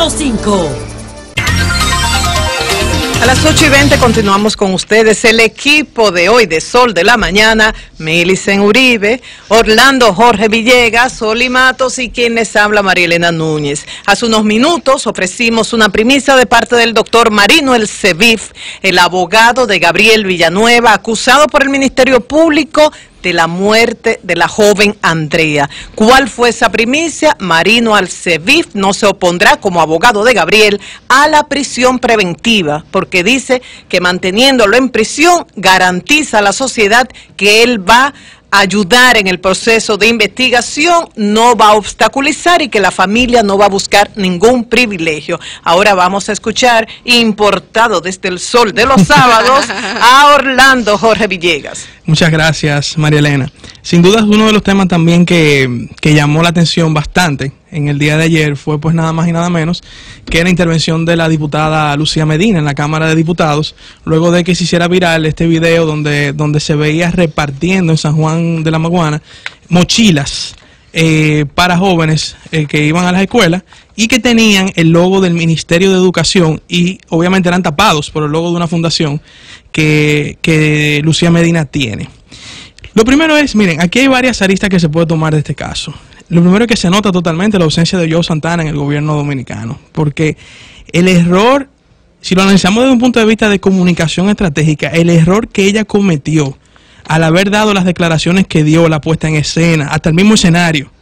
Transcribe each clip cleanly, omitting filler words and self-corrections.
100.5. A las 8:20 continuamos con ustedes. El equipo de hoy de Sol de la Mañana, Milicen Uribe, Orlando Jorge Villegas, Oli Matos y quien les habla, María Elena Núñez. Hace unos minutos ofrecimos una primicia de parte del doctor Marino El Sevif, el abogado de Gabriel Villanueva, acusado por el Ministerio Público de la muerte de la joven Andrea. ¿Cuál fue esa primicia? Marino El Sevif no se opondrá como abogado de Gabriel a la prisión preventiva, porque dice que manteniéndolo en prisión garantiza a la sociedad que él va a ayudar en el proceso de investigación, no va a obstaculizar y que la familia no va a buscar ningún privilegio. Ahora vamos a escuchar, importado desde el Sol de los Sábados, a Orlando Jorge Villegas. Muchas gracias, María Elena. Sin duda es uno de los temas también que llamó la atención bastante en el día de ayer, fue pues nada más y nada menos que la intervención de la diputada Lucía Medina en la Cámara de Diputados, luego de que se hiciera viral este video donde se veía repartiendo en San Juan de la Maguana mochilas para jóvenes que iban a las escuelas y que tenían el logo del Ministerio de Educación y obviamente eran tapados por el logo de una fundación que Lucía Medina tiene. Lo primero es, miren, aquí hay varias aristas que se puede tomar de este caso. Lo primero es que se nota totalmente la ausencia de Joe Santana en el gobierno dominicano, porque el error, si lo analizamos desde un punto de vista de comunicación estratégica, el error que ella cometió al haber dado las declaraciones que dio, la puesta en escena, hasta el mismo escenario,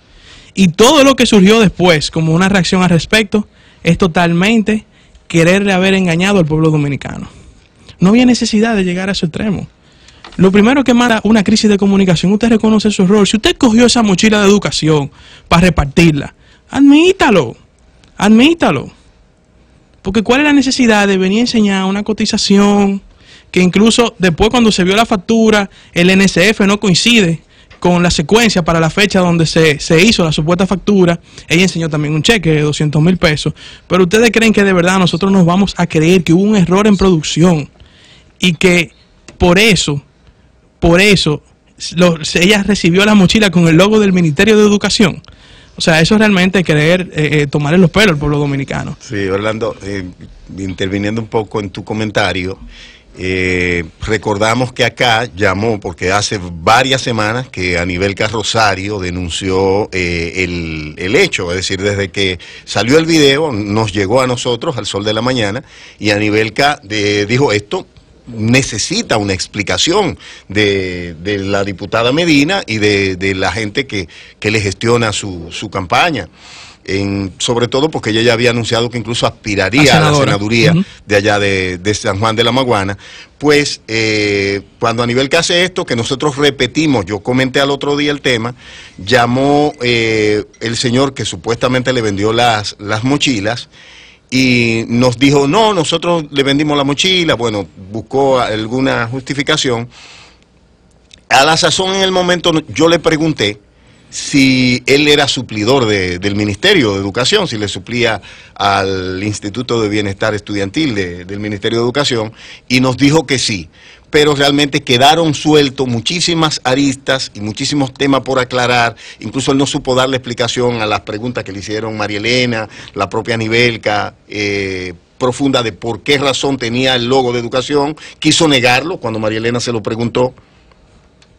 y todo lo que surgió después como una reacción al respecto, es totalmente quererle haber engañado al pueblo dominicano. No había necesidad de llegar a ese extremo. Lo primero que manda una crisis de comunicación, usted reconoce su error. Si usted cogió esa mochila de educación para repartirla, admítalo, admítalo. Porque ¿cuál es la necesidad de venir a enseñar una cotización que incluso después cuando se vio la factura, el NSF no coincide con la secuencia para la fecha donde se hizo la supuesta factura? Ella enseñó también un cheque de 200,000 pesos. Pero ustedes creen que de verdad nosotros nos vamos a creer que hubo un error en producción y que por eso ella recibió la mochila con el logo del Ministerio de Educación? O sea, eso es realmente querer tomarle los pelos al pueblo dominicano. Sí, Orlando, interviniendo un poco en tu comentario, recordamos que acá llamó, porque hace varias semanas que Anibelka Rosario denunció el hecho, es decir, desde que salió el video, nos llegó a nosotros, al Sol de la Mañana, y Anibelka dijo esto necesita una explicación de la diputada Medina y de la gente que le gestiona su campaña. Sobre todo porque ella ya había anunciado que incluso aspiraría a la senaduría de allá de San Juan de la Maguana. Pues cuando Anibelka hace esto, que nosotros repetimos, yo comenté al otro día el tema, llamó el señor que supuestamente le vendió las mochilas y nos dijo, no, nosotros le vendimos la mochila. Bueno, buscó alguna justificación. A la sazón, en el momento, yo le pregunté si él era suplidor del Ministerio de Educación, si le suplía al Instituto de Bienestar Estudiantil del Ministerio de Educación, y nos dijo que sí. Pero realmente quedaron sueltos muchísimas aristas y muchísimos temas por aclarar. Incluso él no supo darle explicación a las preguntas que le hicieron María Elena, la propia Anibelka, profunda de por qué razón tenía el logo de educación. Quiso negarlo cuando María Elena se lo preguntó.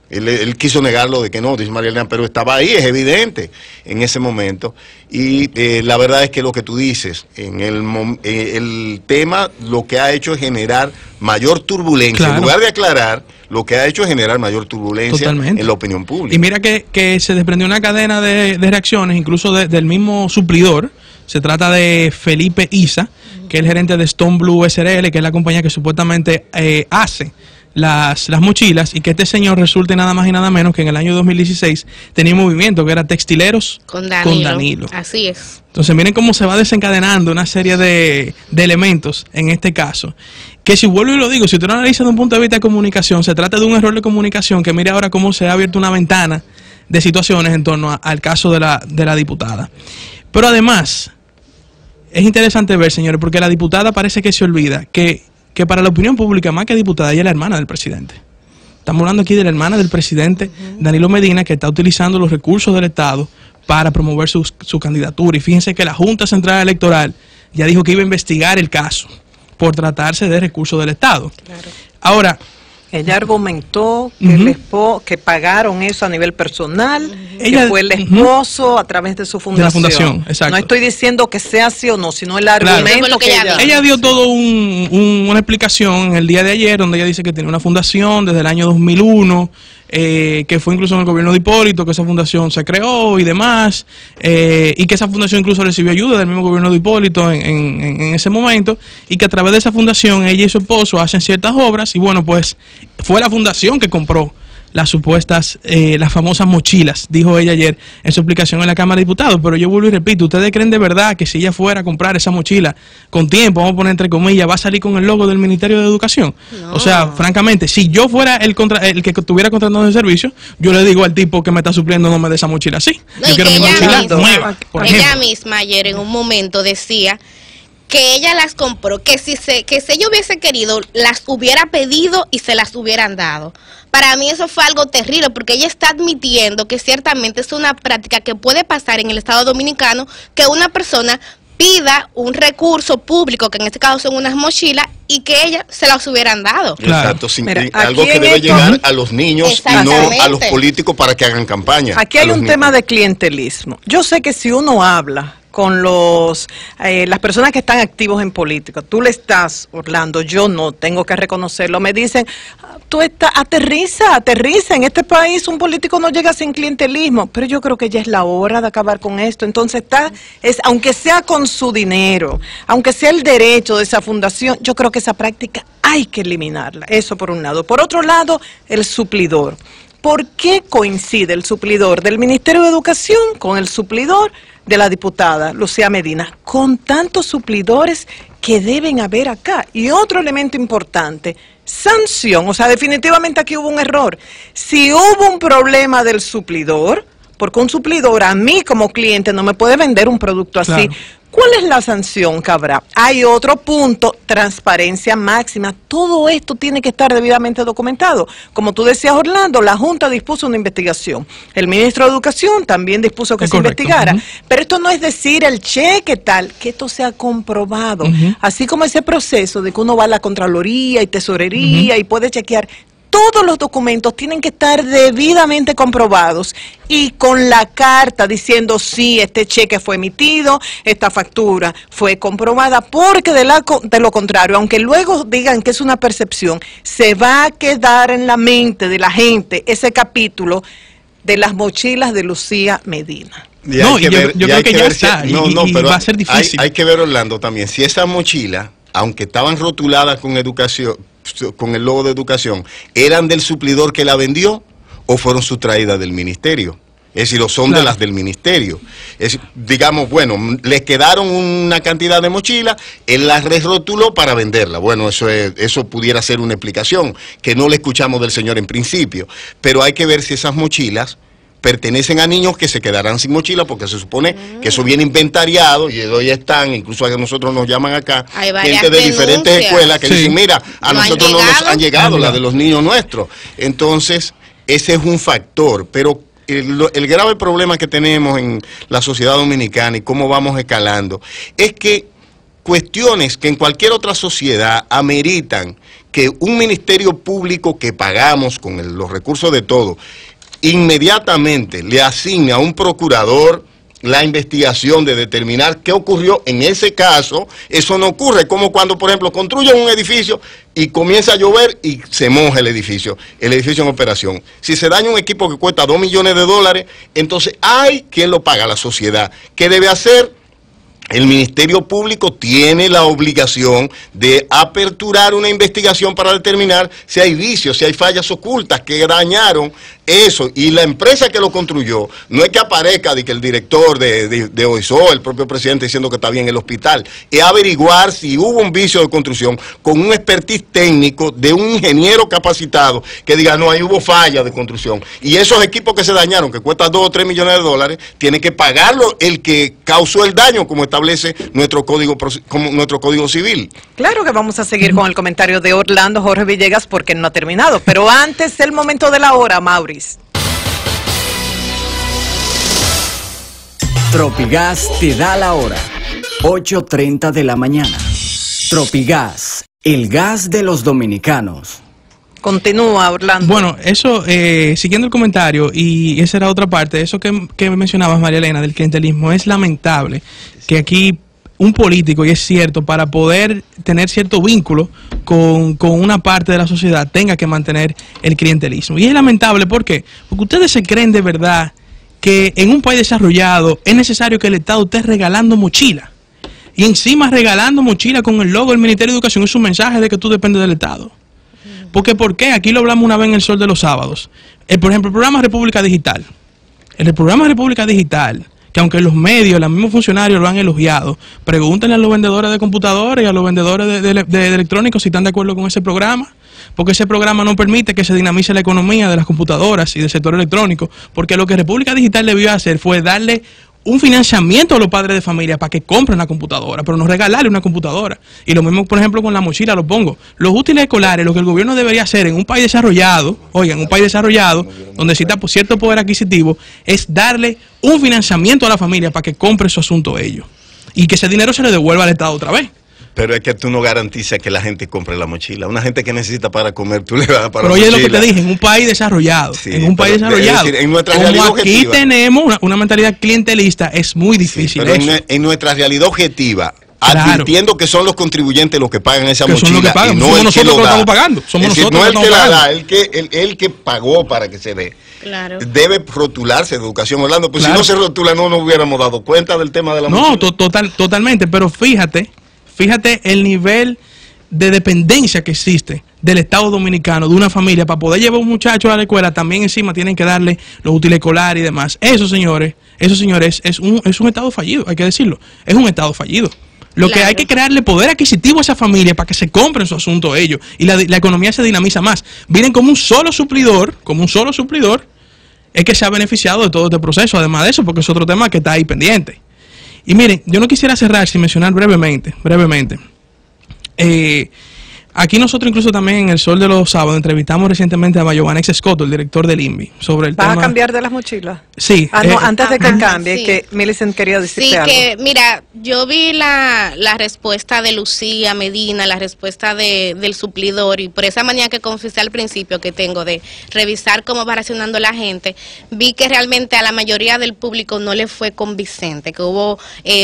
Él quiso negarlo de que no, dice María Elena, pero estaba ahí, es evidente, en ese momento. Y la verdad es que lo que tú dices, el tema lo que ha hecho es generar mayor turbulencia. Claro. En lugar de aclarar, lo que ha hecho es generar mayor turbulencia en la opinión pública. Y mira que se desprendió una cadena de reacciones, incluso del mismo suplidor. Se trata de Felipe Isa, que es el gerente de Stone Blue SRL, que es la compañía que supuestamente hace las mochilas, y que este señor resulte nada más y nada menos que en el año 2016 tenía un movimiento que era Textileros con Danilo. Así es. Entonces miren cómo se va desencadenando una serie de elementos en este caso, que si vuelvo y lo digo, si usted lo analiza desde un punto de vista de comunicación, se trata de un error de comunicación, que mire ahora cómo se ha abierto una ventana de situaciones en torno al caso de la diputada. Pero además es interesante ver, señores, porque la diputada parece que se olvida que para la opinión pública, más que diputada, ella es la hermana del presidente. Estamos hablando aquí de la hermana del presidente, Danilo Medina, que está utilizando los recursos del Estado para promover su candidatura. Y fíjense que la Junta Central Electoral ya dijo que iba a investigar el caso por tratarse de recursos del Estado. Claro. Ahora, ella argumentó que, que pagaron eso a nivel personal, que fue el esposo a través de su fundación. De la fundación, exacto. No estoy diciendo que sea así o no, sino el argumento que ella dio todo una explicación en el día de ayer, donde ella dice que tiene una fundación desde el año 2001, que fue incluso en el gobierno de Hipólito, que esa fundación se creó y demás, y que esa fundación incluso recibió ayuda del mismo gobierno de Hipólito en ese momento, y que a través de esa fundación ella y su esposo hacen ciertas obras, y bueno, pues fue la fundación que compró las supuestas, las famosas mochilas, dijo ella ayer en su explicación en la Cámara de Diputados. Pero yo vuelvo y repito, ¿ustedes creen de verdad que si ella fuera a comprar esa mochila con tiempo, vamos a poner entre comillas, va a salir con el logo del Ministerio de Educación? No. O sea, francamente, si yo fuera el que estuviera contratando el servicio, yo le digo al tipo que me está supliendo, no me dé esa mochila así. No, yo quiero mi mochila nueva, por ejemplo. Ella misma ayer en un momento decía que ella las compró, que si ella hubiese querido, las hubiera pedido y se las hubieran dado. Para mí eso fue algo terrible, porque ella está admitiendo que ciertamente es una práctica que puede pasar en el Estado Dominicano, que una persona pida un recurso público, que en este caso son unas mochilas, y que ella se las hubieran dado. Claro. Exacto, algo que debe llegar a los niños y no a los políticos para que hagan campaña. Aquí hay un tema de clientelismo. Yo sé que si uno habla con las personas que están activos en política, tú le estás, Orlando, yo no, tengo que reconocerlo, me dicen, tú aterriza, en este país un político no llega sin clientelismo, pero yo creo que ya es la hora de acabar con esto. Entonces aunque sea con su dinero, aunque sea el derecho de esa fundación, yo creo que esa práctica hay que eliminarla, eso por un lado. Por otro lado, el suplidor. ¿Por qué coincide el suplidor del Ministerio de Educación con el suplidor de la diputada Lucía Medina? Con tantos suplidores que deben haber acá. Y otro elemento importante, sanción. O sea, definitivamente aquí hubo un error. Si hubo un problema del suplidor, porque un suplidor a mí como cliente no me puede vender un producto así. Claro. ¿Cuál es la sanción que habrá? Hay otro punto, transparencia máxima. Todo esto tiene que estar debidamente documentado. Como tú decías, Orlando, la Junta dispuso una investigación. El ministro de Educación también dispuso que se investigara. Pero esto no es decir el cheque tal, que esto sea comprobado. Así como ese proceso de que uno va a la Contraloría y Tesorería y puede chequear. Todos los documentos tienen que estar debidamente comprobados y con la carta diciendo sí, este cheque fue emitido, esta factura fue comprobada, porque de lo contrario, aunque luego digan que es una percepción, se va a quedar en la mente de la gente ese capítulo de las mochilas de Lucía Medina. No, yo creo que ya está, pero va a ser difícil. Hay que ver, Orlando, también, si esa mochila, aunque estaban rotuladas con educación, con el logo de educación, ¿eran del suplidor que la vendió o fueron sustraídas del ministerio? Es decir, o son de las del ministerio. Digamos, bueno, les quedaron una cantidad de mochilas, él las rerotuló para venderla. Bueno, eso pudiera ser una explicación, que no le escuchamos del señor en principio. Pero hay que ver si esas mochilas pertenecen a niños que se quedarán sin mochila, porque se supone que eso viene inventariado, y hoy están, incluso a nosotros nos llaman acá, gente de diferentes escuelas que dicen, mira, a nosotros no nos han llegado las de los niños nuestros. Entonces, ese es un factor, pero el grave problema que tenemos en la sociedad dominicana y cómo vamos escalando, es que cuestiones que en cualquier otra sociedad ameritan que un ministerio público que pagamos con los recursos de todos, inmediatamente le asigna a un procurador la investigación de determinar qué ocurrió en ese caso. Eso no ocurre, como cuando, por ejemplo, construyen un edificio y comienza a llover y se moja el edificio en operación. Si se daña un equipo que cuesta $2 millones, entonces hay quien lo paga, la sociedad. ¿Qué debe hacer? El Ministerio Público tiene la obligación de aperturar una investigación para determinar si hay vicios, si hay fallas ocultas que dañaron eso. Y la empresa que lo construyó, no es que aparezca de que el director de OISO, el propio presidente, diciendo que está bien el hospital, es averiguar si hubo un vicio de construcción con un expertise técnico de un ingeniero capacitado que diga, no, ahí hubo falla de construcción. Y esos equipos que se dañaron, que cuestan $2 o $3 millones, tiene que pagarlo el que causó el daño, como establece nuestro código civil. Claro que vamos a seguir con el comentario de Orlando Jorge Villegas, porque no ha terminado, pero antes el momento de la hora, Maurice. Tropigas te da la hora. 8:30 de la mañana. Tropigas, el gas de los dominicanos. Continúa, Orlando. Bueno, eso, siguiendo el comentario, y esa era otra parte, eso que mencionabas, María Elena, del clientelismo, es lamentable que aquí un político, y es cierto, para poder tener cierto vínculo con una parte de la sociedad, tenga que mantener el clientelismo. Y es lamentable, ¿por qué? Porque ustedes se creen de verdad que en un país desarrollado es necesario que el Estado esté regalando mochila. Y encima regalando mochila con el logo del Ministerio de Educación es un mensaje de que tú dependes del Estado. Porque, ¿por qué? Aquí lo hablamos una vez en el Sol de los Sábados. Por ejemplo, el programa República Digital. El programa República Digital, que aunque los medios, los mismos funcionarios lo han elogiado, pregúntenle a los vendedores de computadores y a los vendedores de electrónicos si están de acuerdo con ese programa. Porque ese programa no permite que se dinamice la economía de las computadoras y del sector electrónico. Porque lo que República Digital debió hacer fue darle un financiamiento a los padres de familia para que compren una computadora, pero no regalarle una computadora. Y lo mismo, por ejemplo, con la mochila, lo pongo. Los útiles escolares, lo que el gobierno debería hacer en un país desarrollado, oigan, un país desarrollado, donde necesita cierto poder adquisitivo, es darle un financiamiento a la familia para que compre su asunto ellos. Y que ese dinero se le devuelva al Estado otra vez. Pero es que tú no garantizas que la gente compre la mochila. Una gente que necesita para comer, tú le das para pero la mochila. Pero oye, lo que te dije, en un país desarrallado, sí, en un país desarrollado, es decir, en nuestra como realidad aquí objetiva, tenemos una mentalidad clientelista, es muy difícil. Sí, pero en nuestra realidad objetiva, claro, advirtiendo que son los contribuyentes los que pagan esa mochila, son los que pagan, y no somos el nosotros que lo que da. estamos pagando, somos es decir, nosotros no el que que la estamos da, el que pagó para que se dé. Claro. Debe rotularse de educación, Orlando, pues claro, si no se rotula no nos hubiéramos dado cuenta del tema de la mochila. No, totalmente, pero fíjate el nivel de dependencia que existe del Estado Dominicano, de una familia, para poder llevar a un muchacho a la escuela, también encima tienen que darle los útiles escolares y demás. Eso, señores, es un Estado fallido, hay que decirlo, es un Estado fallido. Lo que hay que crearle poder adquisitivo a esa familia para que se compren su asunto ellos y la economía se dinamiza más. Miren como un solo suplidor, es que se ha beneficiado de todo este proceso, además de eso, porque es otro tema que está ahí pendiente. Y miren, yo no quisiera cerrar sin mencionar brevemente. Aquí nosotros incluso también en el Sol de los Sábados entrevistamos recientemente a Giovanni Escoto, el director del INVI, sobre el tema. ¿Vas a cambiar de las mochilas? Sí. No, antes de que cambie, sí, que Millicent quería decirte algo. Sí, que mira, yo vi la respuesta de Lucía Medina, la respuesta del suplidor, y por esa manía que confesé al principio que tengo de revisar cómo va reaccionando la gente, vi que realmente a la mayoría del público no le fue convincente, que hubo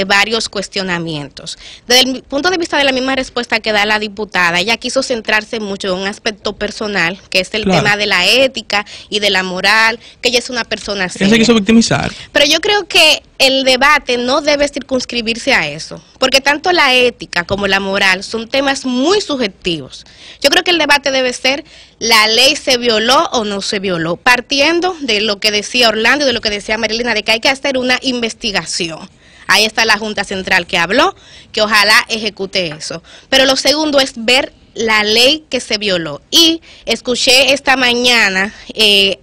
varios cuestionamientos. Desde el punto de vista de la misma respuesta que da la diputada, ella quiso centrarse mucho en un aspecto personal, que es el tema de la ética y de la moral, que ella es una persona seria. Ella se quiso victimizar. Pero yo creo que el debate no debe circunscribirse a eso, porque tanto la ética como la moral son temas muy subjetivos. Yo creo que el debate debe ser, ¿la ley se violó o no se violó? Partiendo de lo que decía Orlando y de lo que decía Marilena, de que hay que hacer una investigación. Ahí está la Junta Central que habló, que ojalá ejecute eso. Pero lo segundo es ver la ley que se violó. Y escuché esta mañana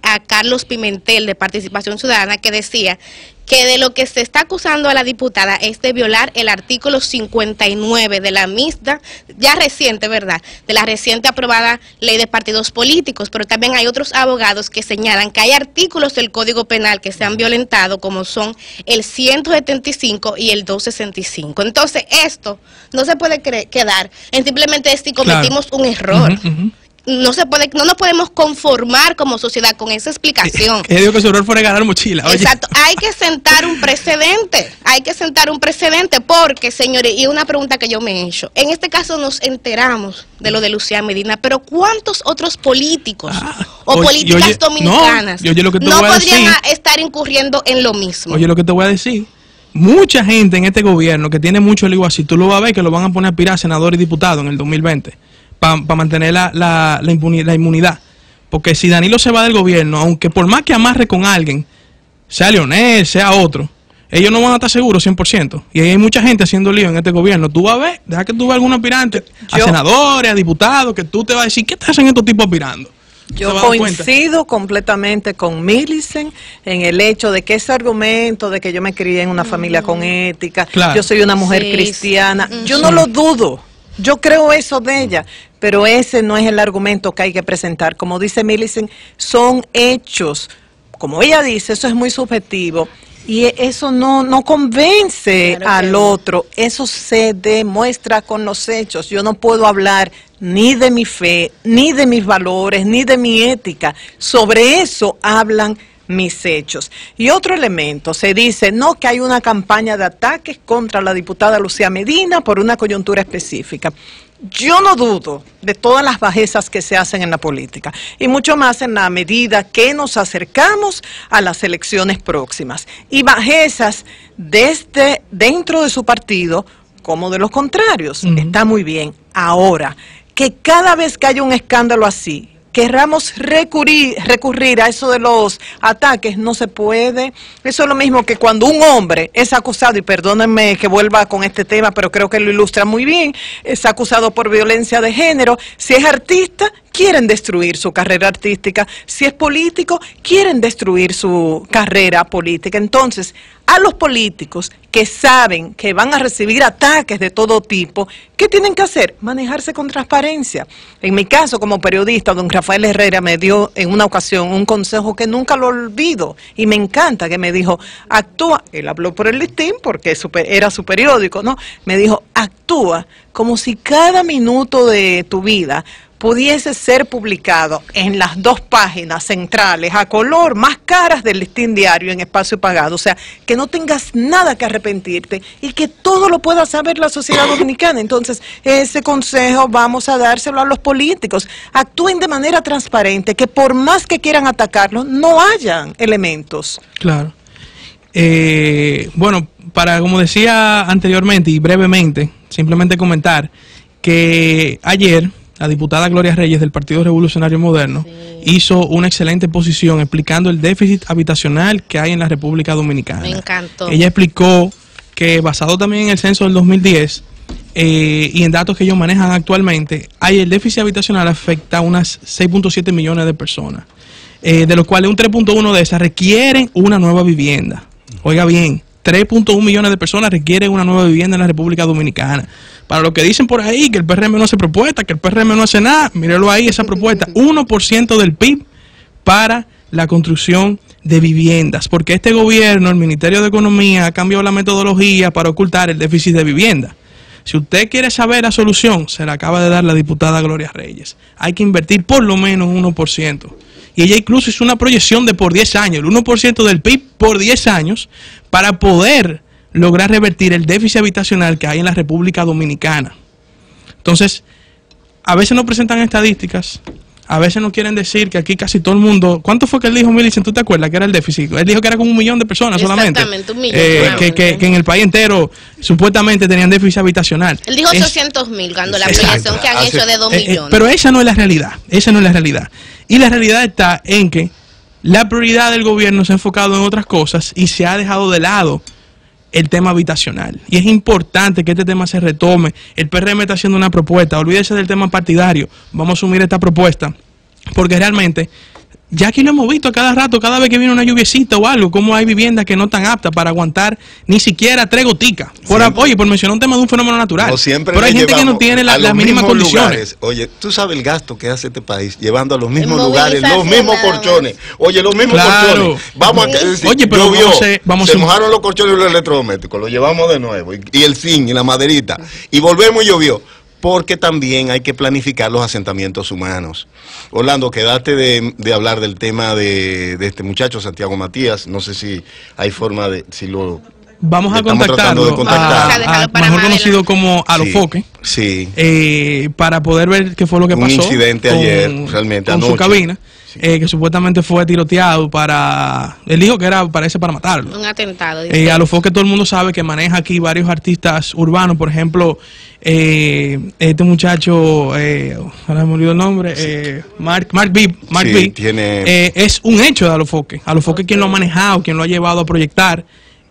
a Carlos Pimentel de Participación Ciudadana que decía que de lo que se está acusando a la diputada es de violar el artículo 59 de la misma, ya reciente, ¿verdad?, de la reciente aprobada ley de partidos políticos, pero también hay otros abogados que señalan que hay artículos del Código Penal que se han violentado, como son el 175 y el 265. Entonces, esto no se puede quedar en simplemente si cometimos un error. No nos podemos conformar como sociedad con esa explicación. Que digo que su error fue regalar mochila. Oye. Exacto, hay que sentar un precedente, porque, señores, y una pregunta que yo me he hecho, en este caso nos enteramos de lo de Lucía Medina, pero ¿cuántos otros políticos políticas dominicanas no podrían estar incurriendo en lo mismo? Oye, lo que te voy a decir, mucha gente en este gobierno que tiene mucho lío así, tú lo vas a ver que lo van a poner a aspirar senador y diputado en el 2020. Para mantener la inmunidad. Porque si Danilo se va del gobierno, aunque por más que amarre con alguien, sea Leonel, sea otro, ellos no van a estar seguros 100%. Y hay mucha gente haciendo lío en este gobierno. Tú vas a ver, deja que tú veas algún aspirante, a senadores, a diputados, que tú te vas a decir, ¿qué te hacen estos tipos aspirando? Yo coincido completamente con Millicent en el hecho de que ese argumento de que yo me crié en una familia con ética, yo soy una mujer cristiana, yo no lo dudo. Yo creo eso de ella, pero ese no es el argumento que hay que presentar. Como dice Millicent, son hechos. Como ella dice, eso es muy subjetivo. Y eso no convence Claro que al no. otro, eso se demuestra con los hechos. Yo no puedo hablar ni de mi fe, ni de mis valores, ni de mi ética. Sobre eso hablan mis hechos. Y otro elemento, se dice, no, que hay una campaña de ataques contra la diputada Lucía Medina por una coyuntura específica. Yo no dudo de todas las bajezas que se hacen en la política, y mucho más en la medida que nos acercamos a las elecciones próximas. Y bajezas desde dentro de su partido como de los contrarios. Está muy bien. Ahora, que cada vez que haya un escándalo así, querramos recurrir a eso de los ataques, no se puede. Eso es lo mismo que cuando un hombre es acusado, y perdónenme que vuelva con este tema, pero creo que lo ilustra muy bien, es acusado por violencia de género. Si es artista, quieren destruir su carrera artística. Si es político, quieren destruir su carrera política. Entonces, a los políticos que saben que van a recibir ataques de todo tipo, ¿qué tienen que hacer? Manejarse con transparencia. En mi caso, como periodista, don Rafael Herrera me dio en una ocasión un consejo que nunca lo olvido, y me encanta, que me dijo, actúa, él habló por el Listín porque era su periódico, ¿no? Me dijo, actúa como si cada minuto de tu vida pudiese ser publicado en las 2 páginas centrales a color más caras del Listín Diario en espacio pagado. O sea, que no tengas nada que arrepentirte y que todo lo pueda saber la sociedad dominicana. Entonces, ese consejo vamos a dárselo a los políticos. Actúen de manera transparente, que por más que quieran atacarlo, no hayan elementos. Claro. Bueno, como decía anteriormente y brevemente, simplemente comentar que ayer la diputada Gloria Reyes del Partido Revolucionario Moderno hizo una excelente exposición explicando el déficit habitacional que hay en la República Dominicana. Me encantó. Ella explicó que, basado también en el censo del 2010 y en datos que ellos manejan actualmente, el déficit habitacional afecta a unas 6.7 millones de personas, de los cuales un 3.1 de esas requieren una nueva vivienda. Oiga bien, 3.1 millones de personas requieren una nueva vivienda en la República Dominicana. Para lo que dicen por ahí, que el PRM no hace propuesta, que el PRM no hace nada, mírelo ahí, esa propuesta, 1% del PIB para la construcción de viviendas, porque este gobierno, el Ministerio de Economía, ha cambiado la metodología para ocultar el déficit de vivienda. Si usted quiere saber la solución, se la acaba de dar la diputada Gloria Reyes. Hay que invertir por lo menos 1%. Y ella incluso hizo una proyección de por 10 años, el 1% del PIB por 10 años, para poder lograr revertir el déficit habitacional que hay en la República Dominicana. Entonces, a veces nos presentan estadísticas, a veces nos quieren decir que aquí casi todo el mundo... ¿Cuánto fue que él dijo, Millicent? ¿Tú te acuerdas que era el déficit? Él dijo que era como 1 millón de personas solamente. Exactamente, 1 millón. Que en el país entero supuestamente tenían déficit habitacional. Él dijo 800.000 cuando la proyección que han hecho de 2 millones. Pero esa no es la realidad, esa no es la realidad. Y la realidad está en que la prioridad del gobierno se ha enfocado en otras cosas y se ha dejado de lado el tema habitacional. Y es importante que este tema se retome. El PRM está haciendo una propuesta, olvídese del tema partidario, vamos a asumir esta propuesta, porque realmente, ya aquí lo hemos visto a cada rato, cada vez que viene una lluviecita o algo, como hay viviendas que no están aptas para aguantar ni siquiera 3 goticas. Oye, por mencionar un tema de un fenómeno natural. Pero hay gente que no tiene las mínimas condiciones. Oye, tú sabes el gasto que hace este país llevando a los mismos lugares, los mismos colchones. Oye, los mismos colchones. Vamos a decir, oye, pero llovió, se mojaron los colchones y los electrodomésticos, los llevamos de nuevo. Y el zinc y la maderita. Y volvemos y llovió. Porque también hay que planificar los asentamientos humanos. Orlando, quedaste de hablar del tema de este muchacho, Santiago Matías. No sé si hay forma de... si lo vamos a contactarlo, mejor conocido como Alofoque, para poder ver qué fue lo que pasó. Un incidente ayer, realmente con anoche. Su cabina. Que supuestamente fue tiroteado él dijo que parece para matarlo. Un atentado. A lo que todo el mundo sabe que maneja aquí varios artistas urbanos, por ejemplo, este muchacho, ahora me olvidó el nombre, Mark B. Es un hecho de Alofoque. Alofoque quien lo ha manejado, quien lo ha llevado a proyectar.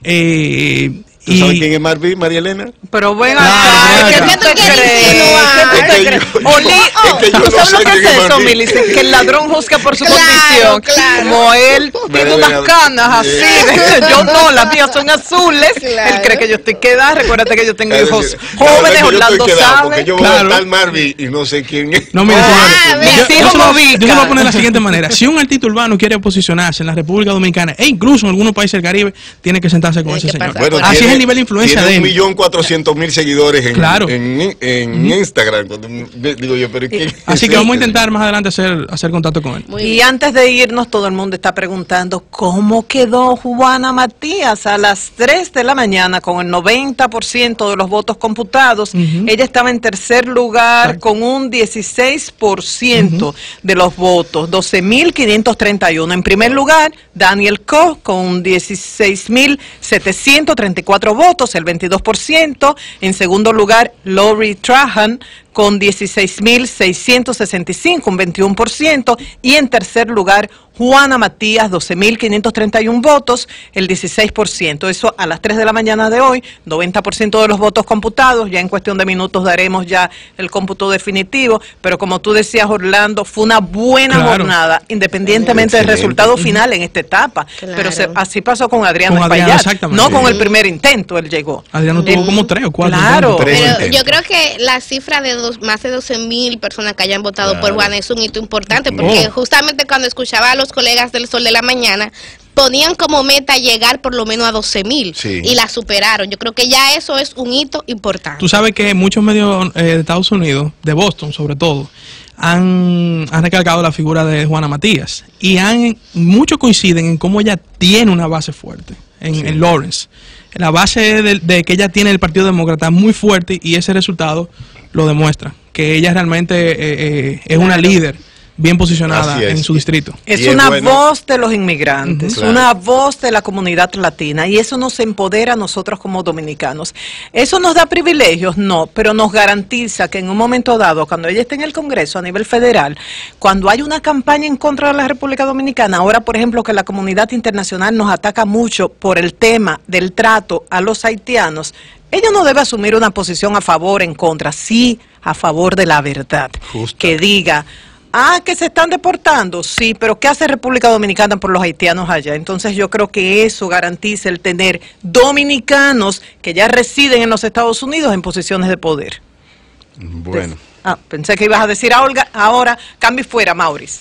Y ¿Tú sabes quién es Marvin, María Elena? Pero ven Claro, acá, claro. ¿qué tú te ¿Qué tú crees? quieres ¿Qué tú te insinuar? crees? Es que yo- Oli, es que yo ¿tú no sabes sé lo que quién es es eso, Marvin. Milly? Que el ladrón juzga por su Claro, condición. claro. Como él tiene Ven, unas ven, canas así, yo no, las mías son azules. Claro. Él cree que yo estoy quedada. Recuérdate que yo tengo Es hijos decir, jóvenes, cada vez que yo Orlando estoy quedado, sabe. porque yo voy Claro. a tal Marvin y no sé quién es. No, mire, señores, mis yo hijos se me lo ubican. voy a poner de la siguiente manera. Si un artista urbano quiere posicionarse en la República Dominicana e incluso en algunos países del Caribe, tiene que sentarse con Tiene ese que señor. pasar Bueno, Así tiene- es el nivel de influencia de tiene él. 1.400.000 seguidores Claro. en Instagram. Cuando digo yo, pero ¿quién Así es que vamos a este? intentar más adelante hacer contacto con él. Muy Y bien. antes de irnos, todo el mundo está preguntando cómo quedó Juana Matías a las 3 de la mañana con el 90% de los votos computados. Ella estaba en tercer lugar Exacto. con un 16% de los votos, 12.531. En primer lugar, Daniel Koch con 16.734 votos, el 22%. En segundo lugar, Lori Trahan con 16.665, un 21%, y en tercer lugar, Juana Matías, 12.531 votos, el 16%. Eso a las 3 de la mañana de hoy, 90% de los votos computados, ya en cuestión de minutos daremos ya el cómputo definitivo, pero como tú decías, Orlando, fue una buena Claro. jornada, independientemente del Excelente. resultado final en esta etapa. Claro. Pero así pasó con Adriano Con Adriano, Espaillat, exactamente. no con Sí. el primer intento, él llegó. Adriano tuvo como 3 o 4. Claro. Tres Pero intentos. yo creo que la cifra de más de 12.000 personas que hayan votado por Claro. Juana es un hito importante, porque Oh. justamente cuando escuchaba a los colegas del Sol de la Mañana, ponían como meta llegar por lo menos a 12.000 Sí. y la superaron. Yo creo que ya eso es un hito importante. Tú sabes que muchos medios de Estados Unidos, de Boston sobre todo, han recalcado la figura de Juana Matías y muchos coinciden en cómo ella tiene una base fuerte en Lawrence. La base de que ella tiene el Partido Demócrata muy fuerte y ese resultado lo demuestra, que ella realmente es una líder bien posicionada Así es. en su distrito. Es Y es una bueno. voz de los inmigrantes, Claro. una voz de la comunidad latina, y eso nos empodera a nosotros como dominicanos. ¿Eso nos da privilegios? No, pero nos garantiza que en un momento dado, cuando ella esté en el Congreso a nivel federal, cuando hay una campaña en contra de la República Dominicana, ahora por ejemplo que la comunidad internacional nos ataca mucho por el tema del trato a los haitianos, ella no debe asumir una posición a favor, en contra, sí a favor de la verdad, Justa. que diga: ah, que se están deportando, sí, pero ¿qué hace República Dominicana por los haitianos allá? Entonces yo creo que eso garantiza el tener dominicanos que ya residen en los Estados Unidos en posiciones de poder. Bueno. Pensé que ibas a decir a Olga, ahora cambie fuera, Maurice.